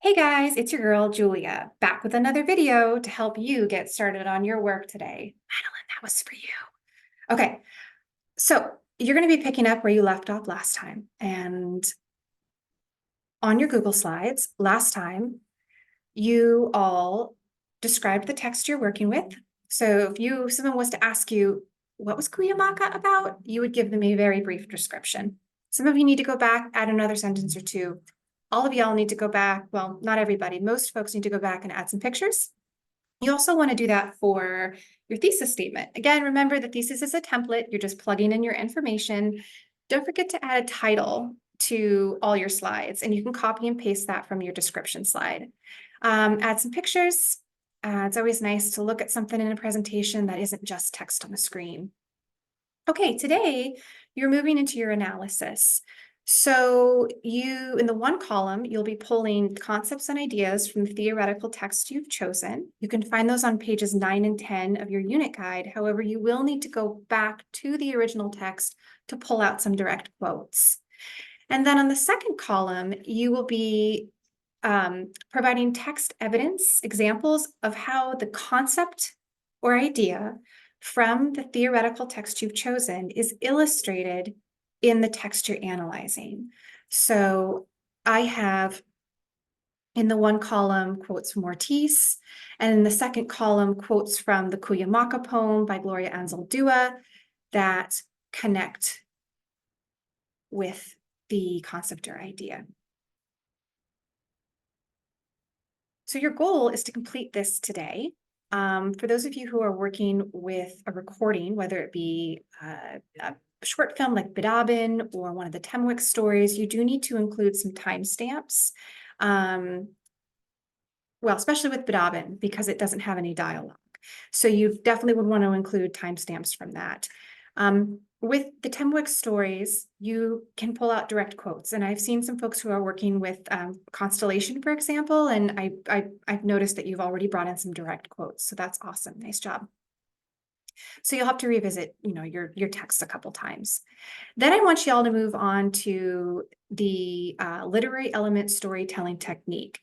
Hey guys, it's your girl Julia, back with another video to help you get started on your work today. Madeline, that was for you. Okay, so you're going to be picking up where you left off last time. And on your Google Slides, last time, you all described the text you're working with. So if someone was to ask you, what was Kuyamaka about? You would give them a very brief description. Some of you need to go back, add another sentence or two. All of y'all need to go back. Well, not everybody. Most folks need to go back and add some pictures. You also want to do that for your thesis statement. Again, remember the thesis is a template. You're just plugging in your information. Don't forget to add a title to all your slides, and you can copy and paste that from your description slide. Add some pictures. It's always nice to look at something in a presentation that isn't just text on the screen. Okay, today you're moving into your analysis. So in the one column, you'll be pulling concepts and ideas from the theoretical text you've chosen. You can find those on pages 9 and 10 of your unit guide. However, you will need to go back to the original text to pull out some direct quotes. And then on the second column, you will be providing text evidence, examples of how the concept or idea from the theoretical text you've chosen is illustrated in the text you're analyzing. So I have in the one column quotes from Ortiz, and in the second column quotes from the Cuyamaca poem by Gloria Anzaldúa that connect with the concept or idea. So your goal is to complete this today. For those of you who are working with a recording, whether it be a short film like Bidabin or one of the Temwick stories, you do need to include some timestamps. Well, especially with Bidabin, because it doesn't have any dialogue. So you definitely would want to include timestamps from that. With the Temwick stories, you can pull out direct quotes. And I've seen some folks who are working with Constellation, for example, and I've noticed that you've already brought in some direct quotes. So that's awesome. Nice job. So you'll have to revisit, your text a couple times. Then I want you all to move on to the literary element storytelling technique.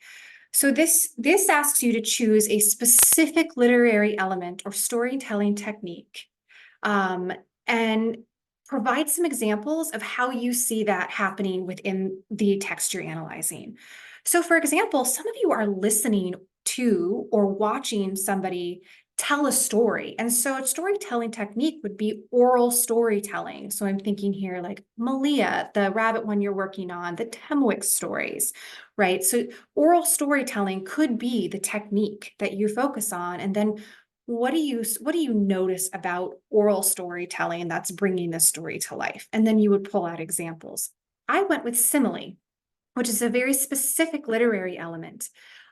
So this asks you to choose a specific literary element or storytelling technique, and provide some examples of how you see that happening within the text you're analyzing. So for example, some of you are listening to or watching somebody tell a story. And so a storytelling technique would be oral storytelling. So I'm thinking here like Malia, the rabbit one you're working on, the Temwick stories, right? So oral storytelling could be the technique that you focus on. And then what do you notice about oral storytelling that's bringing the story to life? And then you would pull out examples. I went with simile, which is a very specific literary element.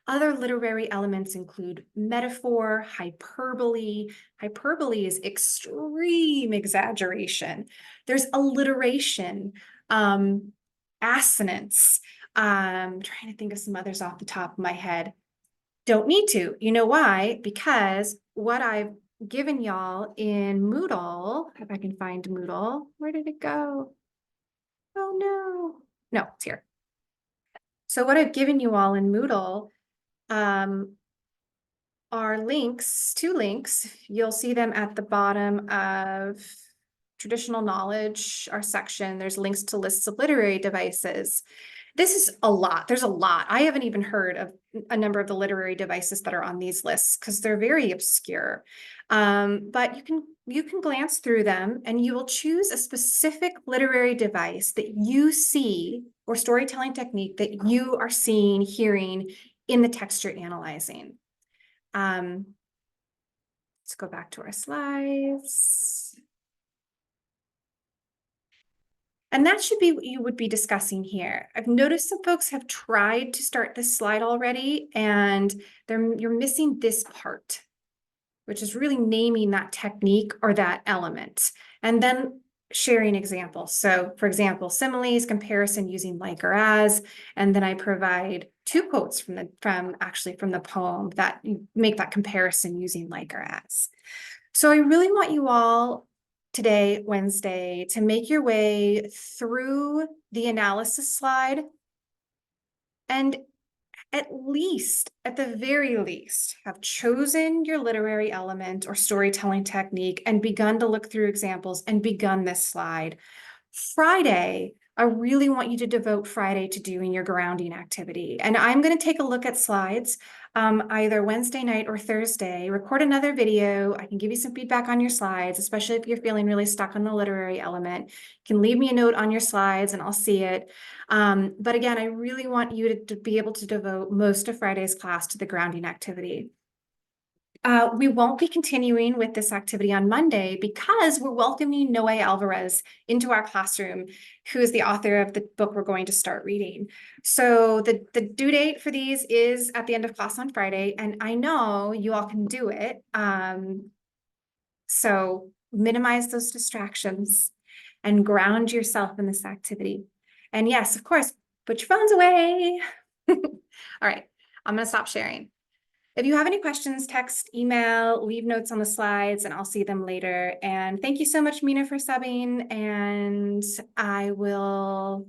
Other literary elements include metaphor, hyperbole. Hyperbole is extreme exaggeration. There's alliteration, assonance. I'm trying to think of some others off the top of my head. Don't need to. You know why? Because what I've given y'all in Moodle, if I can find Moodle, where did it go? Oh no. No, it's here. So what I've given you all in Moodle are links, 2 links. You'll see them at the bottom of traditional knowledge, our section. There's links to lists of literary devices. This is a lot. There's a lot. I haven't even heard of a number of the literary devices that are on these lists because they're very obscure. But you can glance through them and you will choose a specific literary device that you see or storytelling technique that you are seeing, hearing in the text you're analyzing. Let's go back to our slides. And that should be what you would be discussing here. I've noticed some folks have tried to start this slide already, and you're missing this part, which is really naming that technique or that element, and then sharing examples. So for example, similes, comparison using like or as, and then I provide 2 quotes from the poem that make that comparison using like or as. So I really want you all today, Wednesday, to make your way through the analysis slide and at the very least, have chosen your literary element or storytelling technique and begun to look through examples and begun this slide. Friday, I really want you to devote Friday to doing your grounding activity. And I'm going to take a look at slides either Wednesday night or Thursday, record another video. I can give you some feedback on your slides, especially if you're feeling really stuck on the literary element. You can leave me a note on your slides and I'll see it. But again, I really want you to be able to devote most of Friday's class to the grounding activity. We won't be continuing with this activity on Monday because we're welcoming Noe Alvarez into our classroom, who is the author of the book we're going to start reading. So the due date for these is at the end of class on Friday, and I know you all can do it. So minimize those distractions and ground yourself in this activity. And yes, of course, put your phones away. All right, I'm going to stop sharing. If you have any questions, text, email, leave notes on the slides, and I'll see them later. And thank you so much, Mina, for subbing. And I will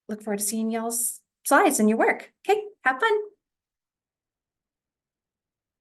look forward to seeing y'all's slides and your work. Okay, have fun.